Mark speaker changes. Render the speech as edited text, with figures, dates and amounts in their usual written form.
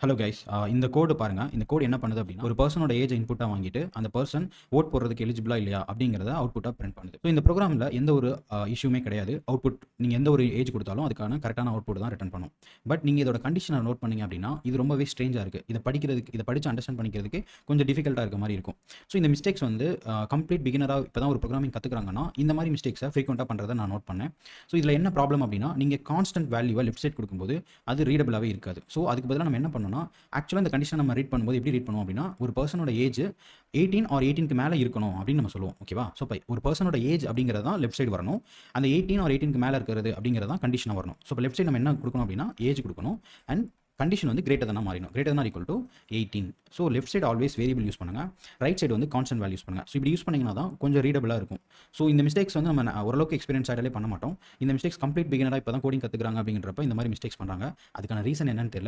Speaker 1: Hello guys, இந்த கோடு பாருங்க. இந்த கோடு என்ன பண்ணுது அப்படின்னா, ஒரு பர்சனோட ஏஜ் இன்புட்டா வாங்கிட்டு, அந்த பர்சன் வோட் போடுறதுக்கு எலிஜிபிளா இல்லையா அப்படிங்கிறத அவுட்புட்டா பிரிண்ட் பண்ணுது. ஸோ இந்த ப்ரோகிராமில எந்த ஒரு இஷ்யூமே கிடையாது. அவுட்புட் நீங்க எந்த ஒரு ஏஜ் கொடுத்தாலும் அதுக்கான கரெக்டான அவுட்புட் தான் ரிட்டர்ன் பண்ணும். பட் நீங்க இதோட கண்டிஷனை நோட் பண்ணீங்க அப்படின்னா, இது ரொம்பவே ஸ்ட்ரேஞ்சா இருக்கு. இத படிச்சு அண்டர்ஸ்டாண்ட் பண்ணிக்கிறதுக்கு கொஞ்சம் டிஃபிகல்ட்டா இருக்க மாரி இருக்கும். ஸோ இந்த மிஸ்டேக்ஸ் வந்து கம்ப்ளீட் பிகினரா இப்ப தான் ஒரு ப்ரோகிராமிங் கத்துக்கிறாங்கன்னா, இந்த மாரி மிஸ்டேக்ஸை ஃப்ரீக்வென்ட்டா பண்றத நான் நோட் பண்ணேன். ஸோ இதுல என்ன ப்ராப்ளம் அப்படின்னா, நீங்க கான்ஸ்டன்ட் வேல்யூவ லெஃப்ட் சைட் கொடுக்கும்போது அது ரீடபிளாவே இருக்காது. ஸோ அதுக்கு பதிலா நம்ம என்ன பண்ணணும்னா, ஆக்சுவலா இந்த கண்டிஷன் நம்ம ரீட் பண்ணும்போது எப்படி ரீட் பண்ணுவோம் அப்படின்னா, ஒரு பர்சனோட ஏஜ் 18 ஆர் 18க்கு மேல இருக்கணும் அப்படின்னு நம்ம சொல்லுவோம். ஓகேவா? ஸோ இப்ப ஒரு பர்சனோட ஏஜ் அப்படிங்கிறது தான் லெஃப்ட் சைடு வரணும். அந்த 18 ஆர் 18க்கு மேல இருக்கிறது அப்படிங்கிறது தான் கண்டிஷனா வரணும். ஸோ இப்ப லெஃப்ட் சைடு நம்ம என்ன குடுக்கணும் அப்படின்னா, ஏஜ் குடுக்கணும். அண்ட் கண்டிஷன் வந்து கிரேட்டர் தானா மாறிடும். Greater than equal to 18. So left side always variable use பண்ணுங்க. ரைட் சைடு வந்து கான்ஸ்டன்ட் வேல்யூ யூஸ் பண்ணுங்க. ஸோ இப்படி யூஸ் பண்ணீங்கன்னா தான் கொஞ்சம் ரீடபிளா இருக்கும். ஸோ இந்த மிஸ்டேக்ஸ் வந்து நம்ம ஓரளவுக்கு எக்ஸ்பீரியன்ஸ் ஆயிட்டாலே பண்ண மாட்டோம். இந்த மிஸ்டேக்ஸ் கம்ப்ளீட் பிகினரா இப்ப தான் கோடிங் கத்துக்கிறாங்க அப்படிங்கிறப்ப இந்த மாதிரி மிஸ்டேக்ஸ் பண்றாங்க. அதுக்கான ரீசன் என்னன்னு தெரியல.